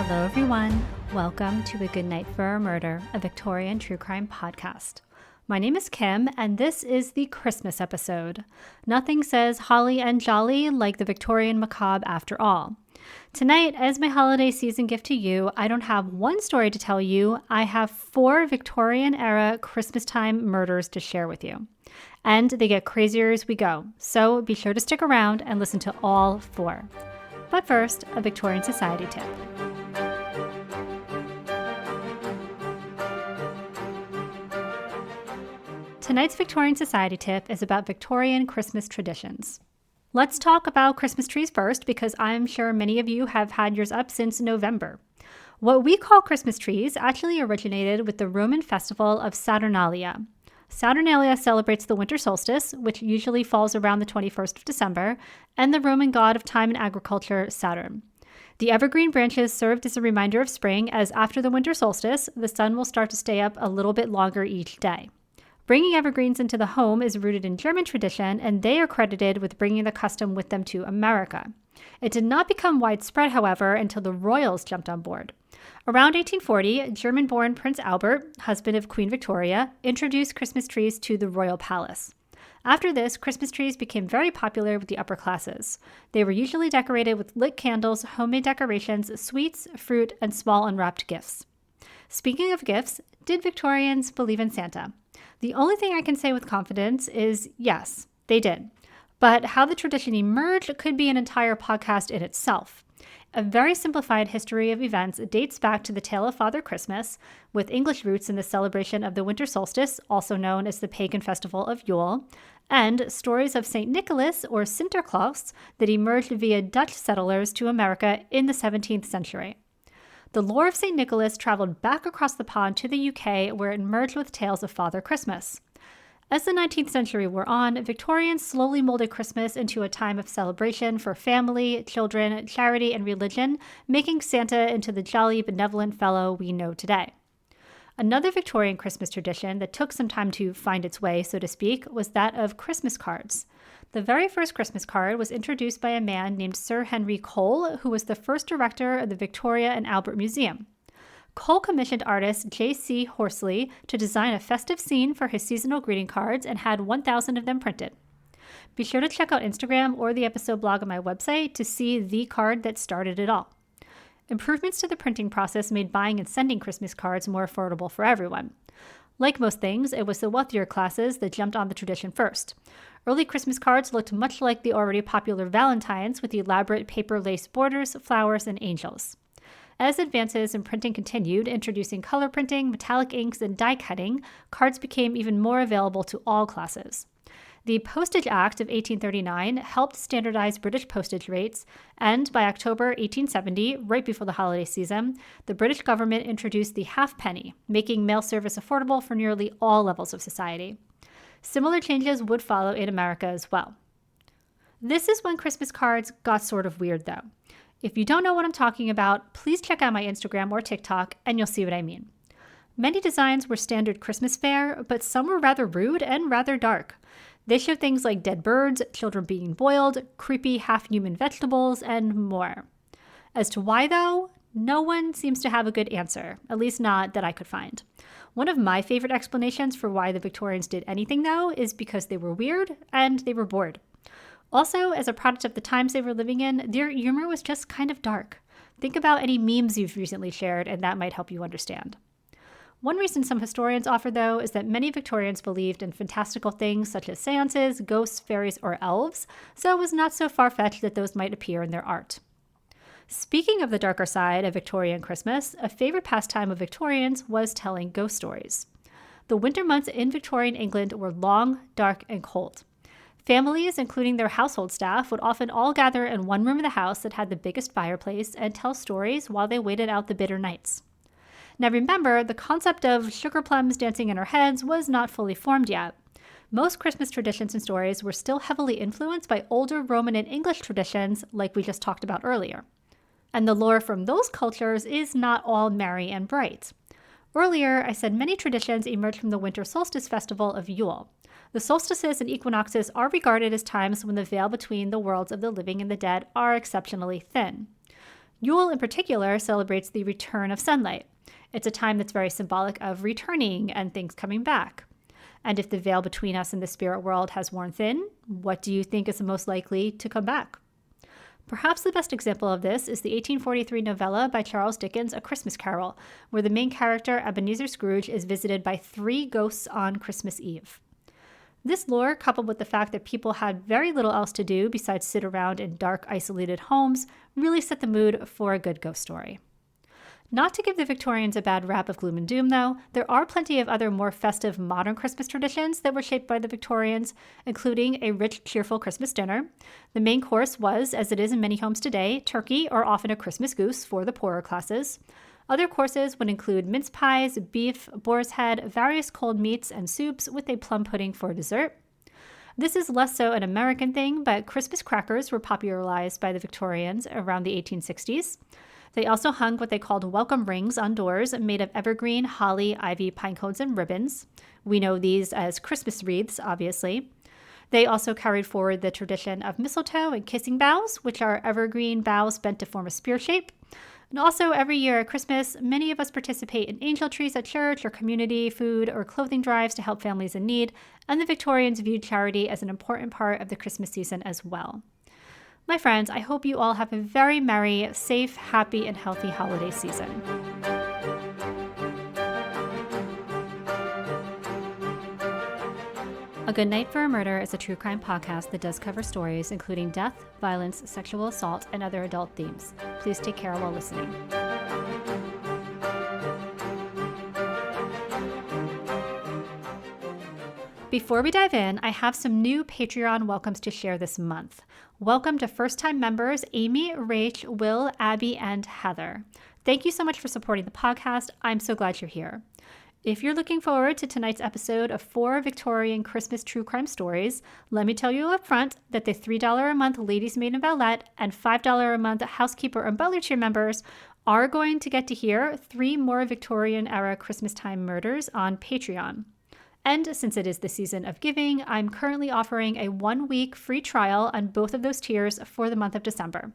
Hello everyone, welcome to A Good Night for a Murder, a Victorian true crime podcast. My name is Kim, and this is the Christmas episode. Nothing says holly and jolly like the Victorian macabre after all. Tonight, as my holiday season gift to you, I don't have one story to tell you, I have 4 Victorian-era Christmastime murders to share with you. And they get crazier as we go, so be sure to stick around and listen to all 4. But first, a Victorian Society tip. Tonight's Victorian Society tip is about Victorian Christmas traditions. Let's talk about Christmas trees first, because I'm sure many of you have had yours up since November. What we call Christmas trees actually originated with the Roman festival of Saturnalia. Saturnalia celebrates the winter solstice, which usually falls around the 21st of December, and the Roman god of time and agriculture, Saturn. The evergreen branches served as a reminder of spring, as after the winter solstice, the sun will start to stay up a little bit longer each day. Bringing evergreens into the home is rooted in German tradition, and they are credited with bringing the custom with them to America. It did not become widespread, however, until the royals jumped on board. Around 1840, German-born Prince Albert, husband of Queen Victoria, introduced Christmas trees to the royal palace. After this, Christmas trees became very popular with the upper classes. They were usually decorated with lit candles, homemade decorations, sweets, fruit, and small unwrapped gifts. Speaking of gifts, did Victorians believe in Santa? The only thing I can say with confidence is yes, they did. But how the tradition emerged could be an entire podcast in itself. A very simplified history of events dates back to the tale of Father Christmas, with English roots in the celebration of the winter solstice, also known as the pagan festival of Yule, and stories of St. Nicholas or Sinterklaas that emerged via Dutch settlers to America in the 17th century. The lore of St. Nicholas traveled back across the pond to the UK, where it merged with tales of Father Christmas. As the 19th century wore on, Victorians slowly molded Christmas into a time of celebration for family, children, charity, and religion, making Santa into the jolly, benevolent fellow we know today. Another Victorian Christmas tradition that took some time to find its way, so to speak, was that of Christmas cards. The very first Christmas card was introduced by a man named Sir Henry Cole, who was the first director of the Victoria and Albert Museum. Cole commissioned artist J.C. Horsley to design a festive scene for his seasonal greeting cards and had 1,000 of them printed. Be sure to check out Instagram or the episode blog on my website to see the card that started it all. Improvements to the printing process made buying and sending Christmas cards more affordable for everyone. Like most things, it was the wealthier classes that jumped on the tradition first. Early Christmas cards looked much like the already popular Valentines, with elaborate paper lace borders, flowers, and angels. As advances in printing continued, introducing color printing, metallic inks, and die cutting, cards became even more available to all classes. The Postage Act of 1839 helped standardize British postage rates, and by October 1870, right before the holiday season, the British government introduced the halfpenny, making mail service affordable for nearly all levels of society. Similar changes would follow in America as well. This is when Christmas cards got sort of weird, though. If you don't know what I'm talking about, please check out my Instagram or TikTok and you'll see what I mean. Many designs were standard Christmas fare, but some were rather rude and rather dark. They showed things like dead birds, children being boiled, creepy half-human vegetables, and more. As to why, though, no one seems to have a good answer, at least not that I could find. One of my favorite explanations for why the Victorians did anything, though, is because they were weird and they were bored. Also, as a product of the times they were living in, their humor was just kind of dark. Think about any memes you've recently shared, and that might help you understand. One reason some historians offer, though, is that many Victorians believed in fantastical things such as seances, ghosts, fairies, or elves, so it was not so far-fetched that those might appear in their art. Speaking of the darker side of Victorian Christmas, a favorite pastime of Victorians was telling ghost stories. The winter months in Victorian England were long, dark, and cold. Families, including their household staff, would often all gather in one room of the house that had the biggest fireplace and tell stories while they waited out the bitter nights. Now remember, the concept of sugar plums dancing in our heads was not fully formed yet. Most Christmas traditions and stories were still heavily influenced by older Roman and English traditions like we just talked about earlier. And the lore from those cultures is not all merry and bright. Earlier, I said many traditions emerged from the winter solstice festival of Yule. The solstices and equinoxes are regarded as times when the veil between the worlds of the living and the dead are exceptionally thin. Yule, in particular, celebrates the return of sunlight. It's a time that's very symbolic of returning and things coming back. And if the veil between us and the spirit world has worn thin, what do you think is the most likely to come back? Perhaps the best example of this is the 1843 novella by Charles Dickens, A Christmas Carol, where the main character, Ebenezer Scrooge, is visited by 3 ghosts on Christmas Eve. This lore, coupled with the fact that people had very little else to do besides sit around in dark, isolated homes, really set the mood for a good ghost story. Not to give the Victorians a bad rap of gloom and doom, though, there are plenty of other more festive modern Christmas traditions that were shaped by the Victorians, including a rich, cheerful Christmas dinner. The main course was, as it is in many homes today, turkey or often a Christmas goose for the poorer classes. Other courses would include mince pies, beef, boar's head, various cold meats, and soups with a plum pudding for dessert. This is less so an American thing, but Christmas crackers were popularized by the Victorians around the 1860s. They also hung what they called welcome rings on doors made of evergreen, holly, ivy, pine cones, and ribbons. We know these as Christmas wreaths, obviously. They also carried forward the tradition of mistletoe and kissing boughs, which are evergreen boughs bent to form a spear shape. And also, every year at Christmas, many of us participate in angel trees at church or community food or clothing drives to help families in need, and the Victorians viewed charity as an important part of the Christmas season as well. My friends, I hope you all have a very merry, safe, happy, and healthy holiday season. A Good Night for a Murder is a true crime podcast that does cover stories including death, violence, sexual assault, and other adult themes. Please take care while listening. Before we dive in, I have some new Patreon welcomes to share this month. Welcome to first-time members Amy, Rach, Will, Abby, and Heather. Thank you so much for supporting the podcast. I'm so glad you're here. If you're looking forward to tonight's episode of 4 Victorian Christmas true crime stories, let me tell you up front that the $3 a month Ladies Maid and Valet and $5 a month Housekeeper and Butler tier members are going to get to hear 3 more Victorian-era Christmastime murders on Patreon. And since it is the season of giving, I'm currently offering a 1-week free trial on both of those tiers for the month of December.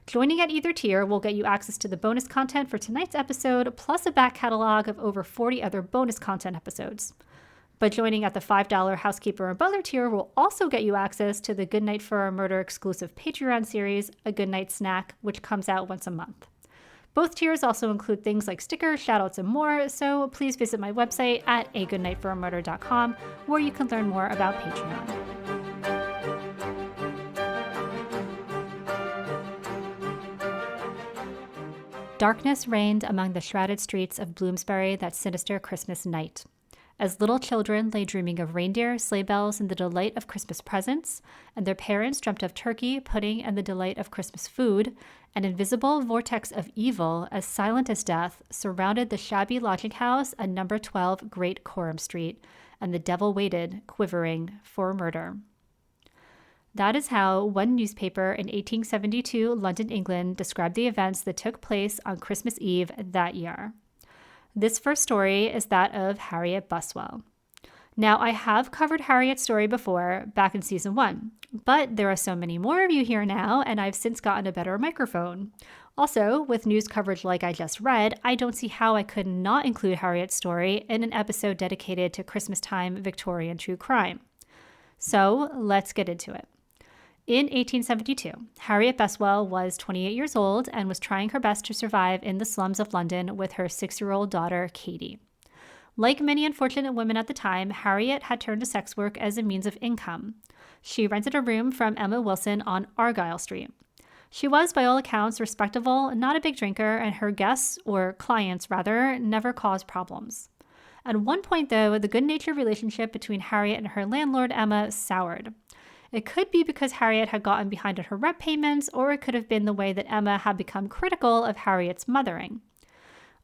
Joining at either tier will get you access to the bonus content for tonight's episode, plus a back catalog of over 40 other bonus content episodes. But joining at the $5 Housekeeper and Butler tier will also get you access to the Good Night for a Murder exclusive Patreon series, A Good Night Snack, which comes out once a month. Both tiers also include things like stickers, shoutouts, and more, so please visit my website at agoodnightforamurder.com, where you can learn more about Patreon. Darkness reigned among the shrouded streets of Bloomsbury that sinister Christmas night. As little children lay dreaming of reindeer, sleigh bells, and the delight of Christmas presents, and their parents dreamt of turkey, pudding, and the delight of Christmas food, an invisible vortex of evil, as silent as death, surrounded the shabby lodging house at number 12 Great Coram Street, and the devil waited, quivering, for murder. That is how one newspaper in 1872 London, England, described the events that took place on Christmas Eve that year. This first story is that of Harriet Buswell. Now, I have covered Harriet's story before, back in season 1, but there are so many more of you here now, and I've since gotten a better microphone. Also, with news coverage like I just read, I don't see how I could not include Harriet's story in an episode dedicated to Christmastime Victorian true crime. So, let's get into it. In 1872, Harriet Buswell was 28 years old and was trying her best to survive in the slums of London with her 6-year-old daughter, Katie. Like many unfortunate women at the time, Harriet had turned to sex work as a means of income. She rented a room from Emma Wilson on Argyle Street. She was, by all accounts, respectable, not a big drinker, and her guests, or clients rather, never caused problems. At one point, though, the good-natured relationship between Harriet and her landlord, Emma, soured. It could be because Harriet had gotten behind on her rent payments, or it could have been the way that Emma had become critical of Harriet's mothering.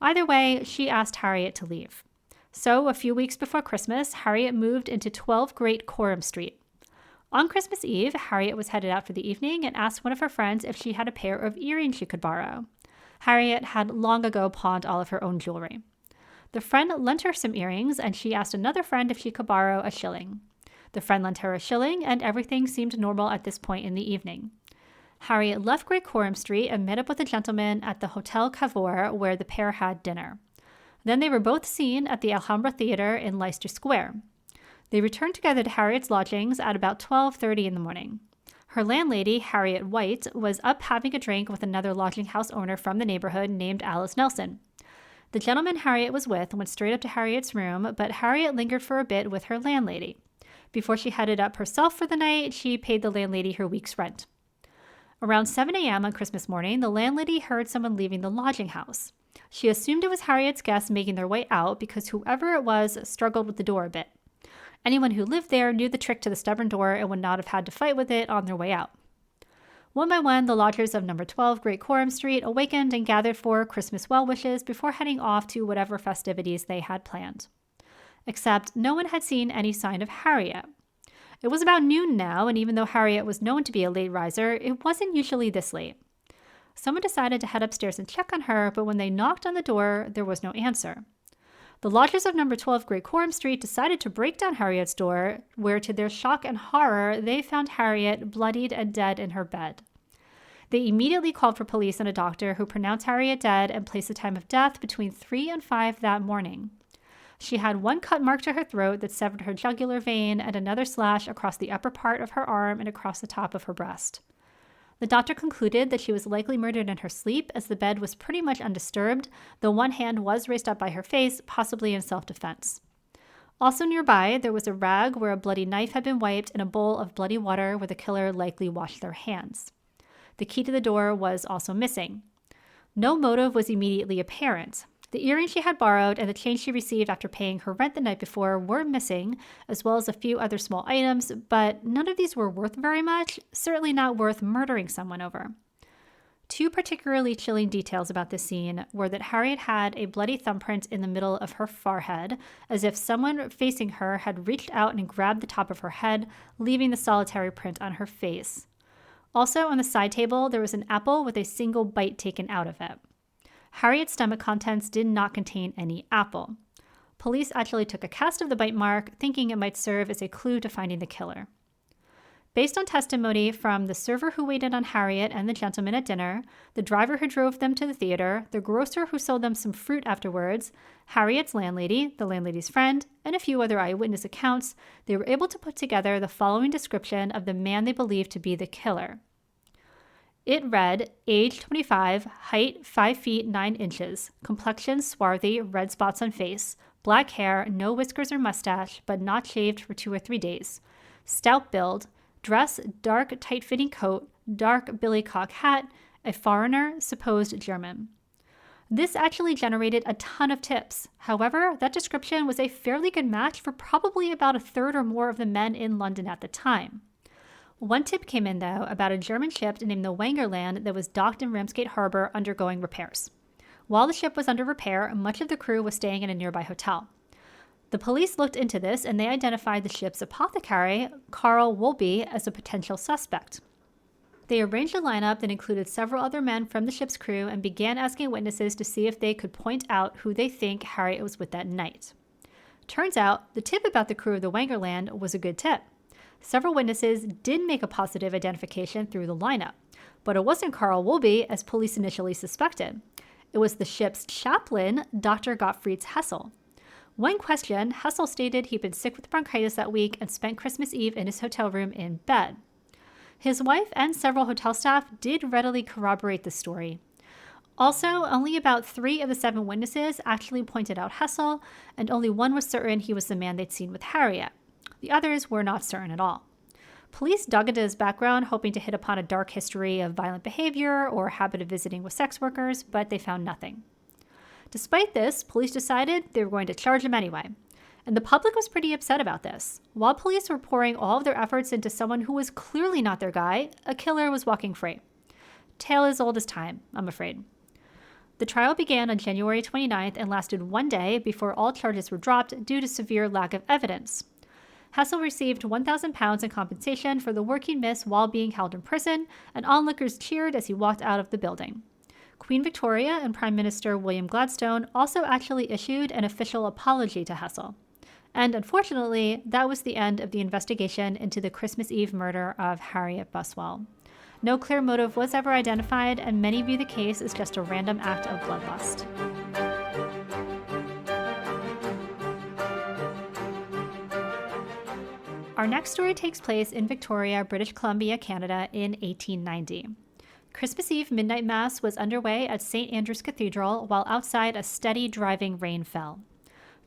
Either way, she asked Harriet to leave. So, a few weeks before Christmas, Harriet moved into 12 Great Coram Street. On Christmas Eve, Harriet was headed out for the evening and asked one of her friends if she had a pair of earrings she could borrow. Harriet had long ago pawned all of her own jewelry. The friend lent her some earrings, and she asked another friend if she could borrow a shilling. The friend lent her a shilling, and everything seemed normal at this point in the evening. Harriet left Great Coram Street and met up with a gentleman at the Hotel Cavour, where the pair had dinner. Then they were both seen at the Alhambra Theatre in Leicester Square. They returned together to Harriet's lodgings at about 12:30 in the morning. Her landlady, Harriet White, was up having a drink with another lodging house owner from the neighborhood named Alice Nelson. The gentleman Harriet was with went straight up to Harriet's room, but Harriet lingered for a bit with her landlady. Before she headed up herself for the night, she paid the landlady her week's rent. Around 7 a.m. on Christmas morning, the landlady heard someone leaving the lodging house. She assumed it was Harriet's guests making their way out because whoever it was struggled with the door a bit. Anyone who lived there knew the trick to the stubborn door and would not have had to fight with it on their way out. One by one, the lodgers of number 12 Great Coram Street awakened and gathered for Christmas well wishes before heading off to whatever festivities they had planned. Except no one had seen any sign of Harriet. It was about noon now, and even though Harriet was known to be a late riser, it wasn't usually this late. Someone decided to head upstairs and check on her, but when they knocked on the door, there was no answer. The lodgers of number 12 Great Coram Street decided to break down Harriet's door, where to their shock and horror, they found Harriet bloodied and dead in her bed. They immediately called for police and a doctor who pronounced Harriet dead and placed the time of death between 3 and 5 that morning. She had one cut mark to her throat that severed her jugular vein and another slash across the upper part of her arm and across the top of her breast. The doctor concluded that she was likely murdered in her sleep as the bed was pretty much undisturbed, though one hand was raised up by her face, possibly in self-defense. Also nearby, there was a rag where a bloody knife had been wiped and a bowl of bloody water where the killer likely washed their hands. The key to the door was also missing. No motive was immediately apparent. The earrings she had borrowed and the change she received after paying her rent the night before were missing, as well as a few other small items, but none of these were worth very much, certainly not worth murdering someone over. Two particularly chilling details about this scene were that Harriet had a bloody thumbprint in the middle of her forehead, as if someone facing her had reached out and grabbed the top of her head, leaving the solitary print on her face. Also, on the side table, there was an apple with a single bite taken out of it. Harriet's stomach contents did not contain any apple. Police actually took a cast of the bite mark, thinking it might serve as a clue to finding the killer. Based on testimony from the server who waited on Harriet and the gentleman at dinner, the driver who drove them to the theater, the grocer who sold them some fruit afterwards, Harriet's landlady, the landlady's friend, and a few other eyewitness accounts, they were able to put together the following description of the man they believed to be the killer. It read, age 25, height 5 feet 9 inches, complexion swarthy, red spots on face, black hair, no whiskers or mustache, but not shaved for 2 or 3 days, stout build, dress dark tight-fitting coat, dark billycock hat, a foreigner, supposed German. This actually generated a ton of tips. However, that description was a fairly good match for probably about a third or more of the men in London at the time. One tip came in, though, about a German ship named the Wangerland that was docked in Ramsgate Harbor undergoing repairs. While the ship was under repair, much of the crew was staying in a nearby hotel. The police looked into this and they identified the ship's apothecary, Carl Wolby, as a potential suspect. They arranged a lineup that included several other men from the ship's crew and began asking witnesses to see if they could point out who they think Harriet was with that night. Turns out, the tip about the crew of the Wangerland was a good tip. Several witnesses did make a positive identification through the lineup, but it wasn't Carl Wolby as police initially suspected. It was the ship's chaplain, Dr. Gottfried Hessel. When questioned, Hessel stated he'd been sick with bronchitis that week and spent Christmas Eve in his hotel room in bed. His wife and several hotel staff did readily corroborate the story. Also, only about 3 of the 7 witnesses actually pointed out Hessel, and only one was certain he was the man they'd seen with Harriet. The others were not certain at all. Police dug into his background, hoping to hit upon a dark history of violent behavior or habit of visiting with sex workers, but they found nothing. Despite this, police decided they were going to charge him anyway. And the public was pretty upset about this. While police were pouring all of their efforts into someone who was clearly not their guy, a killer was walking free. Tale as old as time, I'm afraid. The trial began on January 29th and lasted 1 day before all charges were dropped due to severe lack of evidence. Hessel received £1,000 in compensation for the work he missed while being held in prison, and onlookers cheered as he walked out of the building. Queen Victoria and Prime Minister William Gladstone also actually issued an official apology to Hessel. And unfortunately, that was the end of the investigation into the Christmas Eve murder of Harriet Buswell. No clear motive was ever identified, and many view the case as just a random act of bloodlust. Our next story takes place in Victoria, British Columbia, Canada in 1890. Christmas Eve midnight mass was underway at St. Andrew's Cathedral while outside a steady driving rain fell.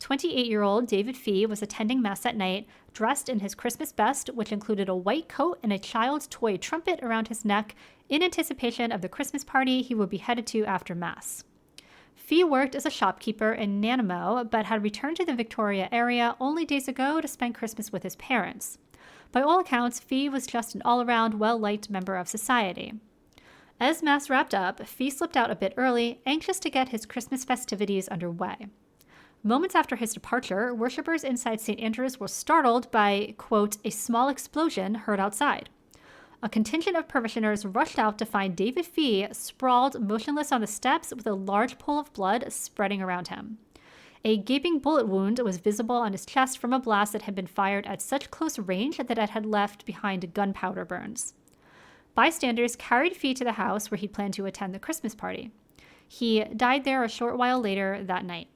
28-year-old David Fee was attending mass that night, dressed in his Christmas best, which included a white coat and a child's toy trumpet around his neck, in anticipation of the Christmas party he would be headed to after mass. Fee worked as a shopkeeper in Nanaimo, but had returned to the Victoria area only days ago to spend Christmas with his parents. By all accounts, Fee was just an all-around well-liked member of society. As mass wrapped up, Fee slipped out a bit early, anxious to get his Christmas festivities underway. Moments after his departure, worshippers inside St. Andrew's were startled by, quote, a small explosion heard outside. A contingent of parishioners rushed out to find David Fee sprawled motionless on the steps with a large pool of blood spreading around him. A gaping bullet wound was visible on his chest from a blast that had been fired at such close range that it had left behind gunpowder burns. Bystanders carried Fee to the house where he planned to attend the Christmas party. He died there a short while later that night.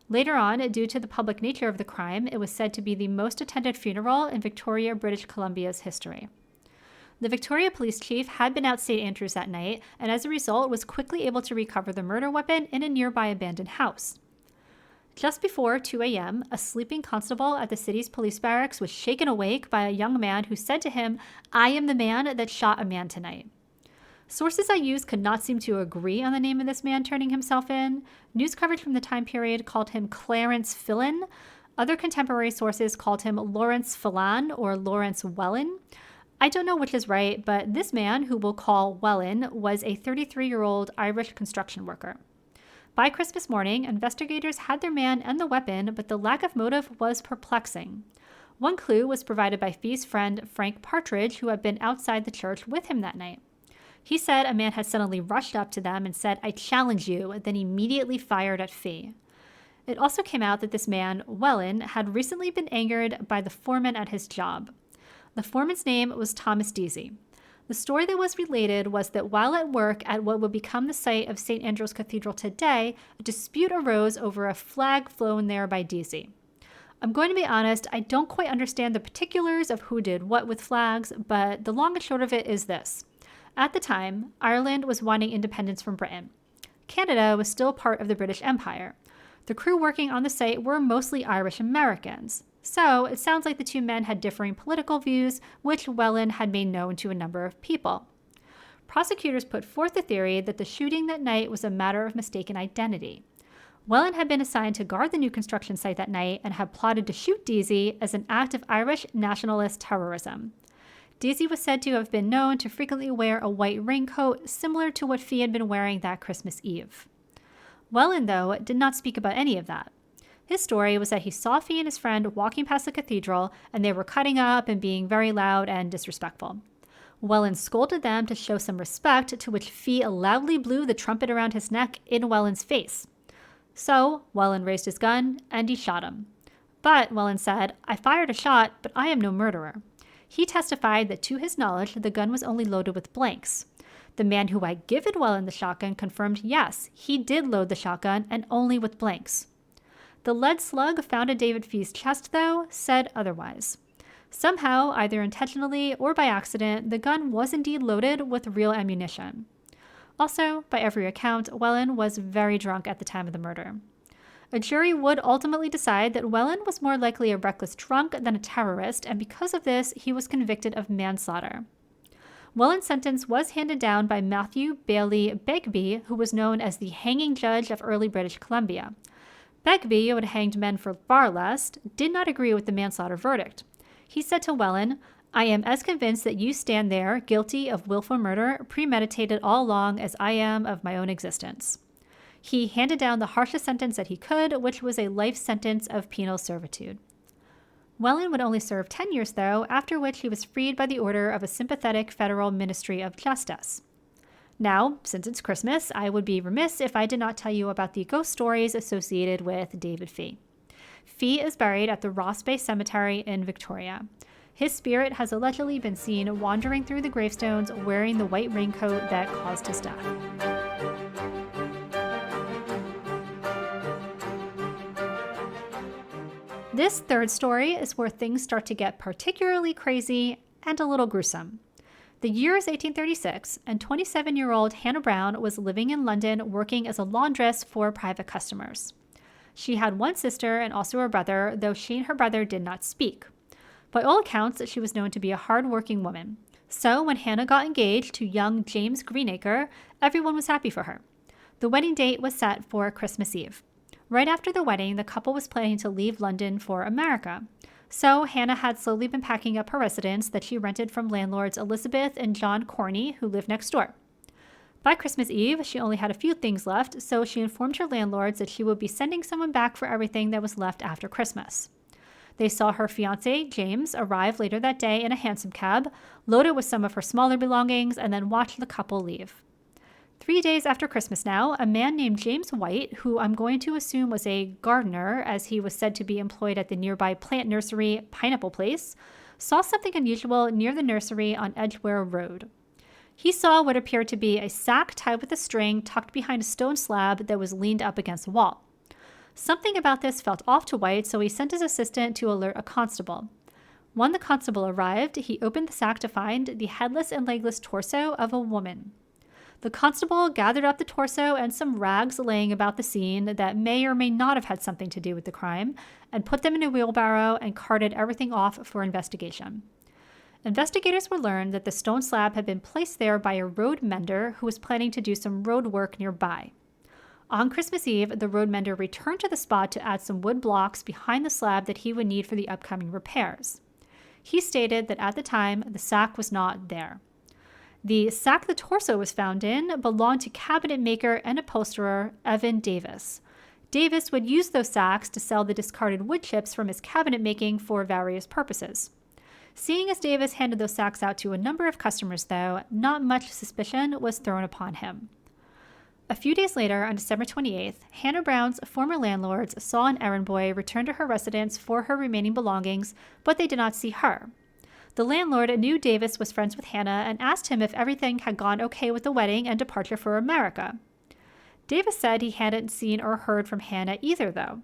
Later on, due to the public nature of the crime, it was said to be the most attended funeral in Victoria, British Columbia's history. The Victoria police chief had been out St. Andrews that night, and as a result was quickly able to recover the murder weapon in a nearby abandoned house. Just before 2 a.m., a sleeping constable at the city's police barracks was shaken awake by a young man who said to him, "I am the man that shot a man tonight." Sources I used could not seem to agree on the name of this man turning himself in. News coverage from the time period called him Clarence Fillon. Other contemporary sources called him Lawrence Phelan or Lawrence Wellen. I don't know which is right, but this man, who we'll call Wellen, was a 33-year-old Irish construction worker. By Christmas morning, investigators had their man and the weapon, but the lack of motive was perplexing. One clue was provided by Fee's friend Frank Partridge, who had been outside the church with him that night. He said a man had suddenly rushed up to them and said, "I challenge you," then immediately fired at Fee. It also came out that this man, Wellen, had recently been angered by the foreman at his job. The foreman's name was Thomas Deasy. The story that was related was that while at work at what would become the site of St. Andrew's Cathedral today, a dispute arose over a flag flown there by Deasy. I'm going to be honest, I don't quite understand the particulars of who did what with flags, but the long and short of it is this. At the time, Ireland was wanting independence from Britain. Canada was still part of the British Empire. The crew working on the site were mostly Irish Americans. So it sounds like the two men had differing political views, which Wellen had made known to a number of people. Prosecutors put forth the theory that the shooting that night was a matter of mistaken identity. Wellen had been assigned to guard the new construction site that night and had plotted to shoot Deasy as an act of Irish nationalist terrorism. Deasy was said to have been known to frequently wear a white raincoat similar to what Fee had been wearing that Christmas Eve. Wellen, though, did not speak about any of that. His story was that he saw Fee and his friend walking past the cathedral, and they were cutting up and being very loud and disrespectful. Wellen scolded them to show some respect, to which Fee loudly blew the trumpet around his neck in Wellen's face. So Wellen raised his gun, and he shot him. But, Wellen said, "I fired a shot, but I am no murderer." He testified that to his knowledge, the gun was only loaded with blanks. The man who had given Wellen the shotgun confirmed yes, he did load the shotgun, and only with blanks. The lead slug found in David Fee's chest, though, said otherwise. Somehow, either intentionally or by accident, the gun was indeed loaded with real ammunition. Also, by every account, Wellen was very drunk at the time of the murder. A jury would ultimately decide that Wellen was more likely a reckless drunk than a terrorist, and because of this, he was convicted of manslaughter. Wellen's sentence was handed down by Matthew Bailey Begbie, who was known as the hanging judge of early British Columbia. Begbie, who had hanged men for far less, did not agree with the manslaughter verdict. He said to Wellen, "I am as convinced that you stand there, guilty of willful murder, premeditated all along as I am of my own existence." He handed down the harshest sentence that he could, which was a life sentence of penal servitude. Wellen would only serve 10 years, though, after which he was freed by the order of a sympathetic federal Ministry of Justice. Now, since it's Christmas, I would be remiss if I did not tell you about the ghost stories associated with David Fee. Fee is buried at the Ross Bay Cemetery in Victoria. His spirit has allegedly been seen wandering through the gravestones wearing the white raincoat that caused his death. This third story is where things start to get particularly crazy and a little gruesome. The year is 1836, and 27-year-old Hannah Brown was living in London working as a laundress for private customers. She had one sister and also a brother, though she and her brother did not speak. By all accounts, she was known to be a hard-working woman. So when Hannah got engaged to young James Greenacre, everyone was happy for her. The wedding date was set for Christmas Eve. Right after the wedding, the couple was planning to leave London for America. So Hannah had slowly been packing up her residence that she rented from landlords Elizabeth and John Corney, who lived next door. By Christmas Eve, she only had a few things left, so she informed her landlords that she would be sending someone back for everything that was left after Christmas. They saw her fiancé, James, arrive later that day in a hansom cab, loaded with some of her smaller belongings, and then watched the couple leave. 3 days after Christmas now, a man named James White, who I'm going to assume was a gardener, as he was said to be employed at the nearby plant nursery Pineapple Place, saw something unusual near the nursery on Edgware Road. He saw what appeared to be a sack tied with a string tucked behind a stone slab that was leaned up against the wall. Something about this felt off to White, so he sent his assistant to alert a constable. When the constable arrived, he opened the sack to find the headless and legless torso of a woman. The constable gathered up the torso and some rags laying about the scene that may or may not have had something to do with the crime, and put them in a wheelbarrow and carted everything off for investigation. Investigators were learned that the stone slab had been placed there by a road mender who was planning to do some road work nearby. On Christmas Eve, the road mender returned to the spot to add some wood blocks behind the slab that he would need for the upcoming repairs. He stated that at the time, the sack was not there. The sack the torso was found in belonged to cabinet maker and upholsterer Evan Davis. Davis would use those sacks to sell the discarded wood chips from his cabinet making for various purposes. Seeing as Davis handed those sacks out to a number of customers, though, not much suspicion was thrown upon him. A few days later, on December 28th, Hannah Brown's former landlords saw an errand boy return to her residence for her remaining belongings, but they did not see her. The landlord knew Davis was friends with Hannah and asked him if everything had gone okay with the wedding and departure for America. Davis said he hadn't seen or heard from Hannah either, though.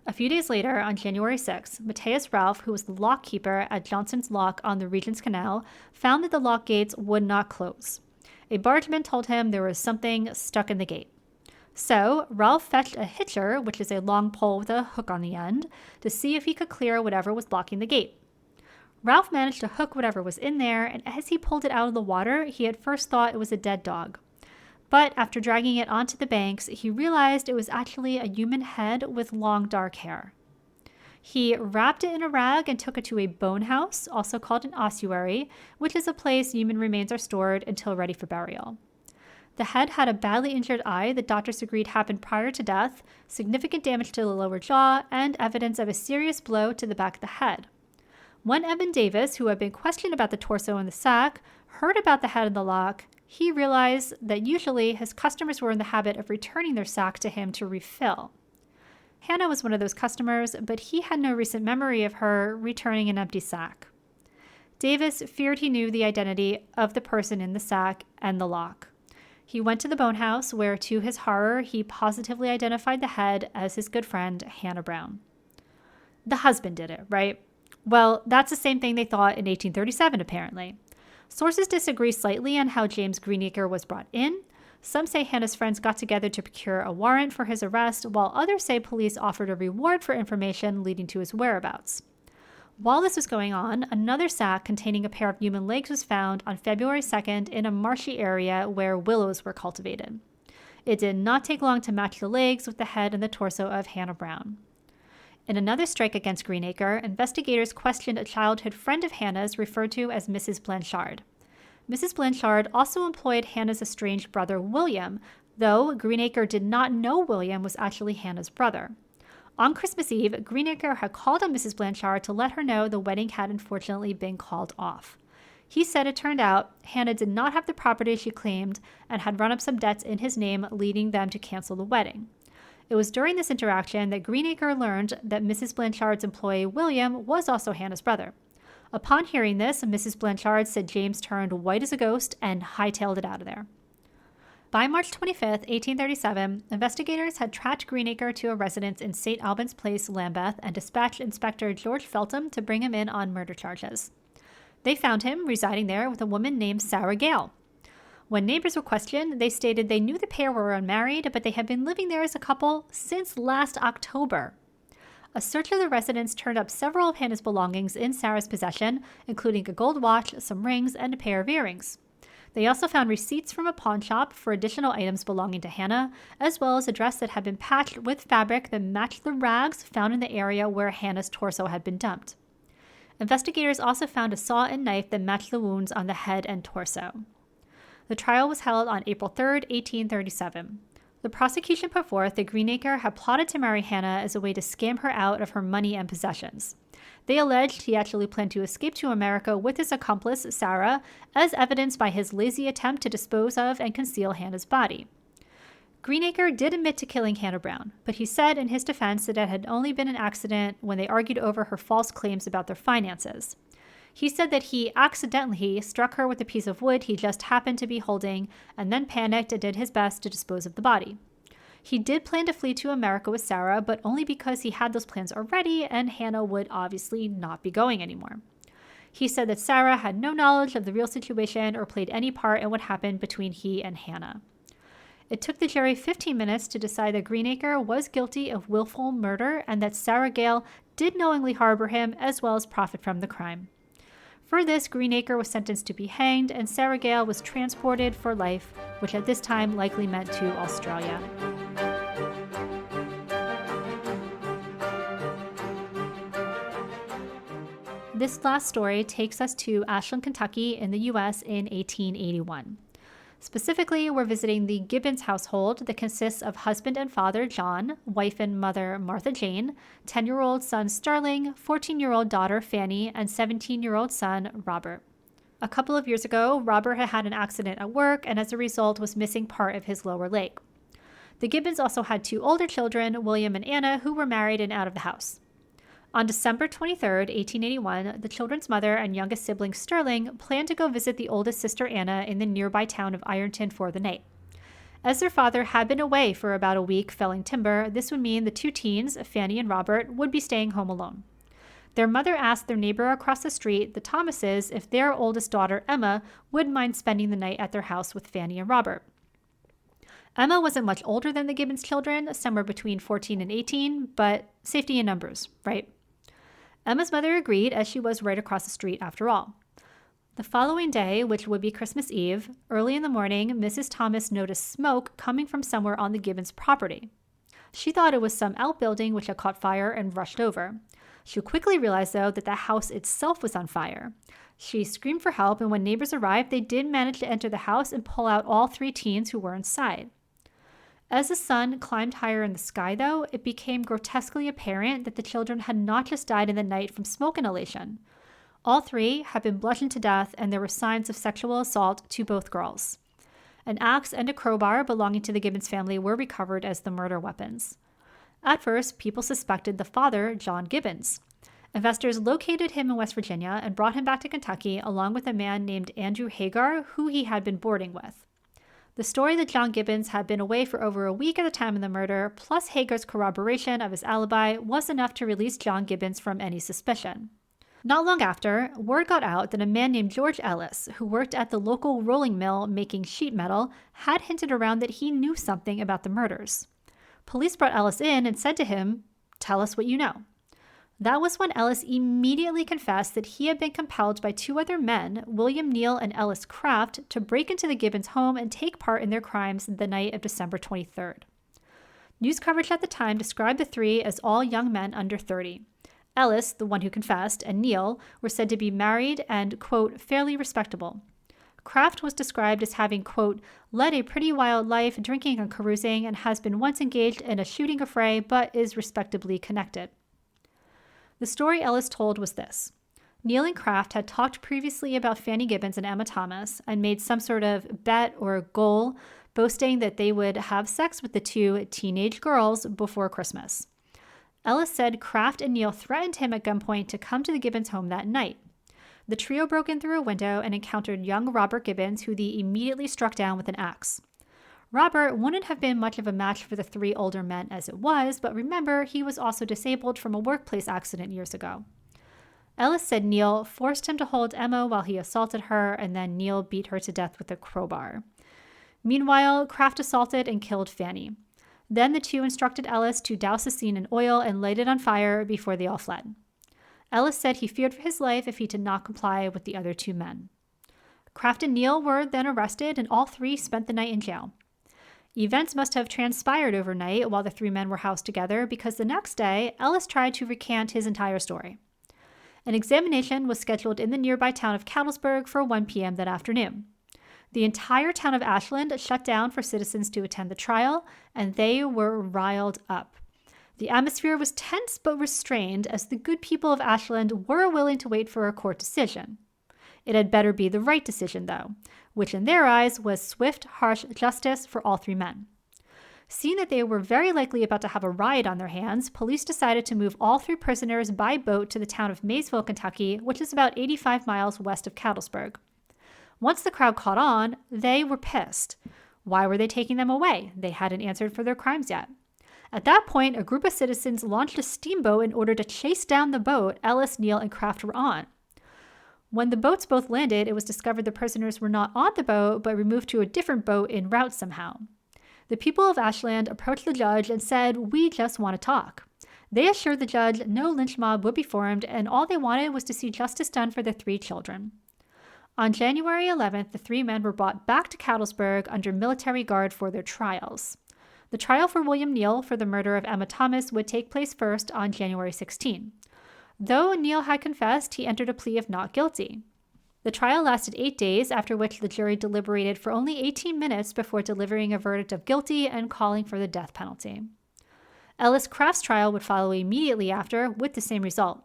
A few days later, on January 6, Matthias Ralph, who was the lock keeper at Johnson's Lock on the Regent's Canal, found that the lock gates would not close. A bargeman told him there was something stuck in the gate. So, Ralph fetched a hitcher, which is a long pole with a hook on the end, to see if he could clear whatever was blocking the gate. Ralph managed to hook whatever was in there, and as he pulled it out of the water, he at first thought it was a dead dog. But after dragging it onto the banks, he realized it was actually a human head with long dark hair. He wrapped it in a rag and took it to a bone house, also called an ossuary, which is a place human remains are stored until ready for burial. The head had a badly injured eye that doctors agreed happened prior to death, significant damage to the lower jaw, and evidence of a serious blow to the back of the head. When Evan Davis, who had been questioned about the torso in the sack, heard about the head in the lock, he realized that usually his customers were in the habit of returning their sack to him to refill. Hannah was one of those customers, but he had no recent memory of her returning an empty sack. Davis feared he knew the identity of the person in the sack and the lock. He went to the bone house where, to his horror, he positively identified the head as his good friend, Hannah Brown. The husband did it, right? Well, that's the same thing they thought in 1837, apparently. Sources disagree slightly on how James Greenacre was brought in. Some say Hannah's friends got together to procure a warrant for his arrest, while others say police offered a reward for information leading to his whereabouts. While this was going on, another sack containing a pair of human legs was found on February 2nd in a marshy area where willows were cultivated. It did not take long to match the legs with the head and the torso of Hannah Brown. In another strike against Greenacre, investigators questioned a childhood friend of Hannah's referred to as Mrs. Blanchard. Mrs. Blanchard also employed Hannah's estranged brother, William, though Greenacre did not know William was actually Hannah's brother. On Christmas Eve, Greenacre had called on Mrs. Blanchard to let her know the wedding had unfortunately been called off. He said it turned out Hannah did not have the property she claimed and had run up some debts in his name, leading them to cancel the wedding. It was during this interaction that Greenacre learned that Mrs. Blanchard's employee, William, was also Hannah's brother. Upon hearing this, Mrs. Blanchard said James turned white as a ghost and hightailed it out of there. By March 25, 1837, investigators had tracked Greenacre to a residence in St. Albans Place, Lambeth, and dispatched Inspector George Feltham to bring him in on murder charges. They found him residing there with a woman named Sarah Gale. When neighbors were questioned, they stated they knew the pair were unmarried, but they had been living there as a couple since last October. A search of the residence turned up several of Hannah's belongings in Sarah's possession, including a gold watch, some rings, and a pair of earrings. They also found receipts from a pawn shop for additional items belonging to Hannah, as well as a dress that had been patched with fabric that matched the rags found in the area where Hannah's torso had been dumped. Investigators also found a saw and knife that matched the wounds on the head and torso. The trial was held on April 3, 1837. The prosecution put forth that Greenacre had plotted to marry Hannah as a way to scam her out of her money and possessions. They alleged he actually planned to escape to America with his accomplice, Sarah, as evidenced by his lazy attempt to dispose of and conceal Hannah's body. Greenacre did admit to killing Hannah Brown, but he said in his defense that it had only been an accident when they argued over her false claims about their finances. He said that he accidentally struck her with a piece of wood he just happened to be holding and then panicked and did his best to dispose of the body. He did plan to flee to America with Sarah, but only because he had those plans already and Hannah would obviously not be going anymore. He said that Sarah had no knowledge of the real situation or played any part in what happened between he and Hannah. It took the jury 15 minutes to decide that Greenacre was guilty of willful murder and that Sarah Gale did knowingly harbor him as well as profit from the crime. For this, Greenacre was sentenced to be hanged, and Sarah Gale was transported for life, which at this time likely meant to Australia. This last story takes us to Ashland, Kentucky in the U.S. in 1881. Specifically, we're visiting the Gibbons household that consists of husband and father John, wife and mother Martha Jane, 10-year-old son Sterling, 14-year-old daughter Fanny, and 17-year-old son Robert. A couple of years ago, Robert had an accident at work and as a result was missing part of his lower leg. The Gibbons also had two older children, William and Anna, who were married and out of the house. On December 23, 1881, the children's mother and youngest sibling Sterling planned to go visit the oldest sister Anna in the nearby town of Ironton for the night. As their father had been away for about a week felling timber, this would mean the two teens, Fanny and Robert, would be staying home alone. Their mother asked their neighbor across the street, the Thomases, if their oldest daughter, Emma, would mind spending the night at their house with Fanny and Robert. Emma wasn't much older than the Gibbons children, somewhere between 14 and 18, but safety in numbers, right? Emma's mother agreed, as she was right across the street after all. The following day, which would be Christmas Eve, early in the morning, Mrs. Thomas noticed smoke coming from somewhere on the Gibbons' property. She thought it was some outbuilding which had caught fire and rushed over. She quickly realized, though, that the house itself was on fire. She screamed for help, and when neighbors arrived, they did manage to enter the house and pull out all three teens who were inside. As the sun climbed higher in the sky, though, it became grotesquely apparent that the children had not just died in the night from smoke inhalation. All three had been bludgeoned to death, and there were signs of sexual assault to both girls. An axe and a crowbar belonging to the Gibbons family were recovered as the murder weapons. At first, people suspected the father, John Gibbons. Investors located him in West Virginia and brought him back to Kentucky along with a man named Andrew Hagar, who he had been boarding with. The story that John Gibbons had been away for over a week at the time of the murder, plus Hagar's corroboration of his alibi, was enough to release John Gibbons from any suspicion. Not long after, word got out that a man named George Ellis, who worked at the local rolling mill making sheet metal, had hinted around that he knew something about the murders. Police brought Ellis in and said to him, "Tell us what you know." That was when Ellis immediately confessed that he had been compelled by two other men, William Neal and Ellis Craft, to break into the Gibbons' home and take part in their crimes the night of December 23rd. News coverage at the time described the three as all young men under 30. Ellis, the one who confessed, and Neal were said to be married and, quote, fairly respectable. Craft was described as having, quote, led a pretty wild life, drinking and carousing, and has been once engaged in a shooting affray, but is respectably connected. The story Ellis told was this. Neal and Craft had talked previously about Fanny Gibbons and Emma Thomas and made some sort of bet or goal, boasting that they would have sex with the two teenage girls before Christmas. Ellis said Craft and Neal threatened him at gunpoint to come to the Gibbons' home that night. The trio broke in through a window and encountered young Robert Gibbons, who they immediately struck down with an axe. Robert wouldn't have been much of a match for the three older men as it was, but remember, he was also disabled from a workplace accident years ago. Ellis said Neil forced him to hold Emma while he assaulted her, and then Neil beat her to death with a crowbar. Meanwhile, Kraft assaulted and killed Fanny. Then the two instructed Ellis to douse the scene in oil and light it on fire before they all fled. Ellis said he feared for his life if he did not comply with the other two men. Kraft and Neil were then arrested, and all three spent the night in jail. Events must have transpired overnight while the three men were housed together, because the next day, Ellis tried to recant his entire story. An examination was scheduled in the nearby town of Cattlesburg for 1 p.m. that afternoon. The entire town of Ashland shut down for citizens to attend the trial, and they were riled up. The atmosphere was tense but restrained, as the good people of Ashland were willing to wait for a court decision. It had better be the right decision, though, which in their eyes was swift, harsh justice for all three men. Seeing that they were very likely about to have a riot on their hands, police decided to move all three prisoners by boat to the town of Maysville, Kentucky, which is about 85 miles west of Cattlesburg. Once the crowd caught on, they were pissed. Why were they taking them away? They hadn't answered for their crimes yet. At that point, a group of citizens launched a steamboat in order to chase down the boat Ellis, Neil, and Kraft were on. When the boats both landed, it was discovered the prisoners were not on the boat, but removed to a different boat en route somehow. The people of Ashland approached the judge and said, "We just want to talk." They assured the judge no lynch mob would be formed, and all they wanted was to see justice done for the three children. On January 11th, the three men were brought back to Cattlesburg under military guard for their trials. The trial for William Neal for the murder of Emma Thomas would take place first on January 16. Though Neal had confessed, he entered a plea of not guilty. The trial lasted 8 days, after which the jury deliberated for only 18 minutes before delivering a verdict of guilty and calling for the death penalty. Ellis Kraft's trial would follow immediately after, with the same result.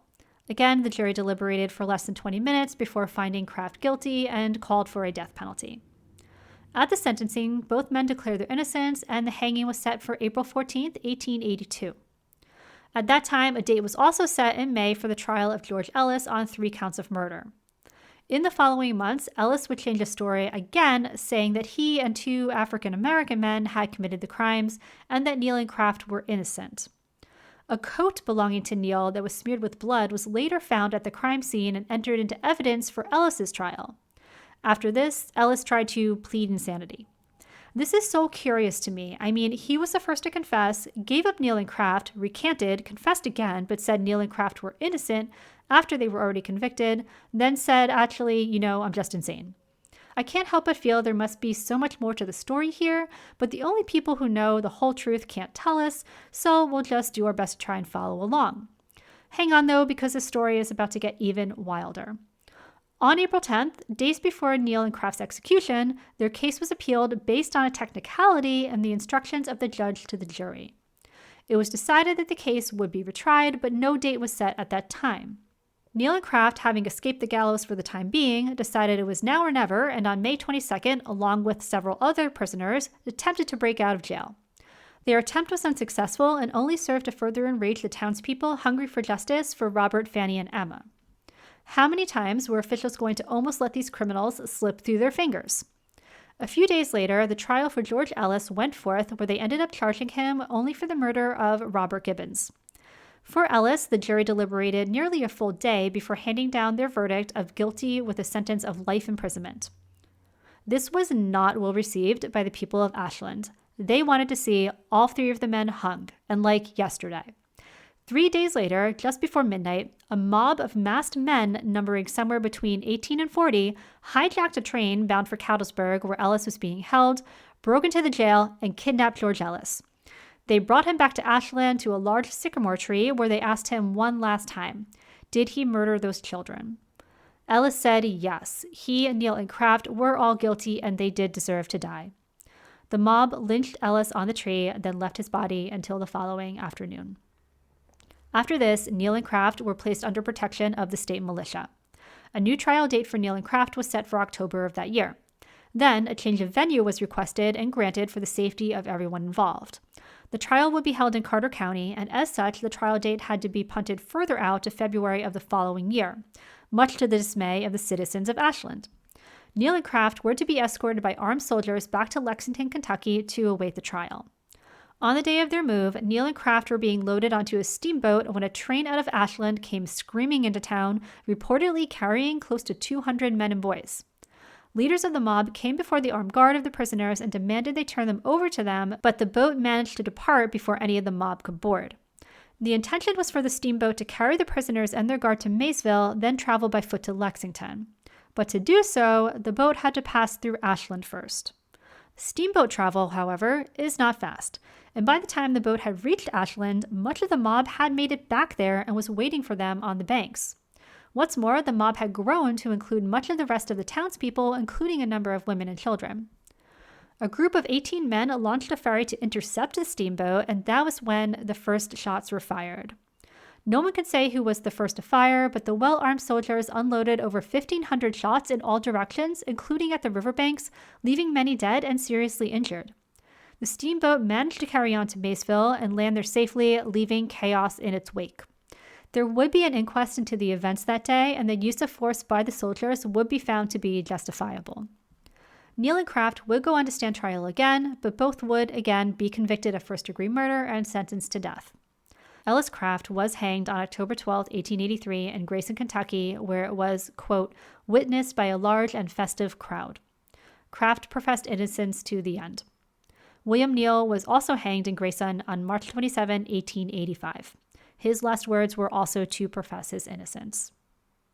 Again, the jury deliberated for less than 20 minutes before finding Kraft guilty and called for a death penalty. At the sentencing, both men declared their innocence, and the hanging was set for April 14, 1882. At that time, a date was also set in May for the trial of George Ellis on 3 counts of murder. In the following months, Ellis would change his story again, saying that he and 2 African-American men had committed the crimes and that Neal and Kraft were innocent. A coat belonging to Neal that was smeared with blood was later found at the crime scene and entered into evidence for Ellis's trial. After this, Ellis tried to plead insanity. This is so curious to me. I mean, he was the first to confess, gave up Neal and Kraft, recanted, confessed again, but said Neal and Kraft were innocent after they were already convicted, then said, actually, I'm just insane. I can't help but feel there must be so much more to the story here, but the only people who know the whole truth can't tell us, so we'll just do our best to try and follow along. Hang on, though, because the story is about to get even wilder. On April 10th, days before Neal and Kraft's execution, their case was appealed based on a technicality and the instructions of the judge to the jury. It was decided that the case would be retried, but no date was set at that time. Neal and Kraft, having escaped the gallows for the time being, decided it was now or never, and on May 22nd, along with several other prisoners, attempted to break out of jail. Their attempt was unsuccessful and only served to further enrage the townspeople hungry for justice for Robert, Fanny, and Emma. How many times were officials going to almost let these criminals slip through their fingers? A few days later, the trial for George Ellis went forth, where they ended up charging him only for the murder of Robert Gibbons. For Ellis, the jury deliberated nearly a full day before handing down their verdict of guilty with a sentence of life imprisonment. This was not well received by the people of Ashland. They wanted to see all 3 of the men hung, and like yesterday. 3 days later, just before midnight, a mob of masked men numbering somewhere between 18 and 40 hijacked a train bound for Cattlesburg, where Ellis was being held, broke into the jail, and kidnapped George Ellis. They brought him back to Ashland to a large sycamore tree, where they asked him one last time, did he murder those children? Ellis said yes, he, Neal, and Kraft were all guilty, and they did deserve to die. The mob lynched Ellis on the tree, then left his body until the following afternoon. After this, Neal and Kraft were placed under protection of the state militia. A new trial date for Neal and Kraft was set for October of that year. Then, a change of venue was requested and granted for the safety of everyone involved. The trial would be held in Carter County, and as such, the trial date had to be punted further out to February of the following year. much to the dismay of the citizens of Ashland. Neal and Kraft were to be escorted by armed soldiers back to Lexington, Kentucky to await the trial. On the day of their move, Neal and Kraft were being loaded onto a steamboat when a train out of Ashland came screaming into town, reportedly carrying close to 200 men and boys. Leaders of the mob came before the armed guard of the prisoners and demanded they turn them over to them, but the boat managed to depart before any of the mob could board. The intention was for the steamboat to carry the prisoners and their guard to Maysville, then travel by foot to Lexington. But to do so, the boat had to pass through Ashland first. Steamboat travel, however, is not fast, and by the time the boat had reached Ashland, much of the mob had made it back there and was waiting for them on the banks. What's more, the mob had grown to include much of the rest of the townspeople, including a number of women and children. A group of 18 men launched a ferry to intercept the steamboat, and that was when the first shots were fired. No one can say who was the first to fire, but the well-armed soldiers unloaded over 1,500 shots in all directions, including at the riverbanks, leaving many dead and seriously injured. The steamboat managed to carry on to Maysville and land there safely, leaving chaos in its wake. There would be an inquest into the events that day, and the use of force by the soldiers would be found to be justifiable. Neal and Kraft would go on to stand trial again, but both would, again, be convicted of first-degree murder and sentenced to death. Ellis Kraft was hanged on October 12, 1883 in Grayson, Kentucky, where it was, quote, witnessed by a large and festive crowd. Kraft professed innocence to the end. William Neal was also hanged in Grayson on March 27, 1885. His last words were also to profess his innocence.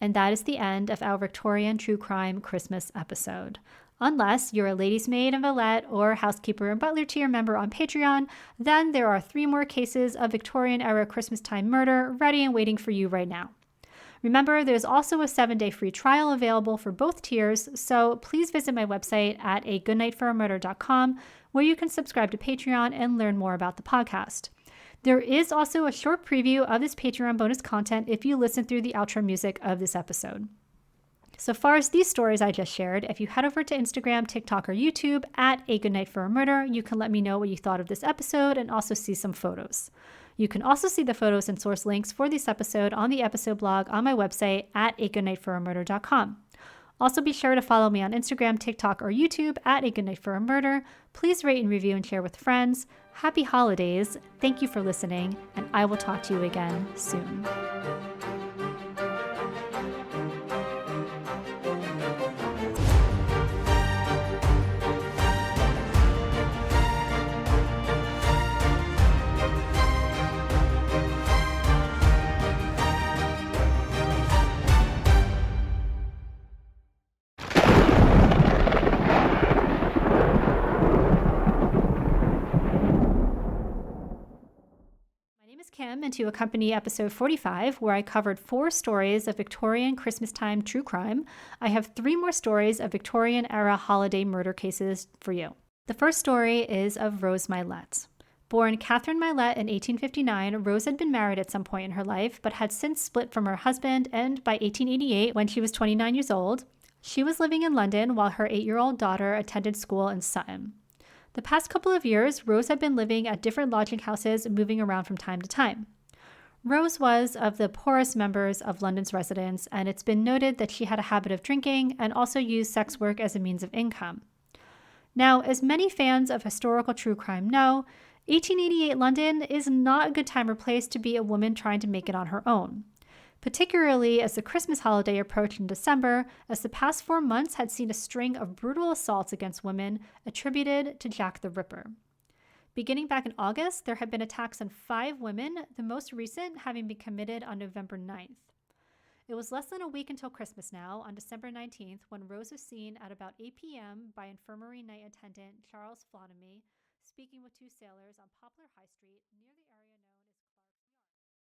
And that is the end of our Victorian True Crime Christmas episode. Unless you're a lady's maid and valet or housekeeper and butler tier member on Patreon, then there are 3 more cases of Victorian-era Christmastime murder ready and waiting for you right now. Remember, there's also a 7-day free trial available for both tiers, so please visit my website at agoodnightforamurder.com, where you can subscribe to Patreon and learn more about the podcast. There is also a short preview of this Patreon bonus content if you listen through the outro music of this episode. So far as these stories I just shared, if you head over to Instagram, TikTok, or YouTube at A Good Night for a Murder, you can let me know what you thought of this episode and also see some photos. You can also see the photos and source links for this episode on the episode blog on my website at agoodnightforamurder.com. Also be sure to follow me on Instagram, TikTok, or YouTube at A Good Night for a Murder. Please rate and review and share with friends. Happy holidays. Thank you for listening, and I will talk to you again soon. Kim, and to accompany episode 45, where I covered 4 stories of Victorian Christmastime true crime, I have 3 more stories of Victorian-era holiday murder cases for you. The first story is of Rose Mylett. Born Catherine Mylett in 1859, Rose had been married at some point in her life, but had since split from her husband, and by 1888, when she was 29 years old, she was living in London while her 8-year-old daughter attended school in Sutton. The past couple of years, Rose had been living at different lodging houses, moving around from time to time. Rose was of the poorest members of London's residents, and it's been noted that she had a habit of drinking and also used sex work as a means of income. Now, as many fans of historical true crime know, 1888 London is not a good time or place to be a woman trying to make it on her own, particularly as the Christmas holiday approached in December, as the past 4 months had seen a string of brutal assaults against women attributed to Jack the Ripper. Beginning back in August, there had been attacks on 5 women, the most recent having been committed on November 9th. It was less than a week until Christmas now, on December 19th, when Rose was seen at about 8 p.m. by infirmary night attendant Charles Flonamy speaking with 2 sailors on Poplar High Street near the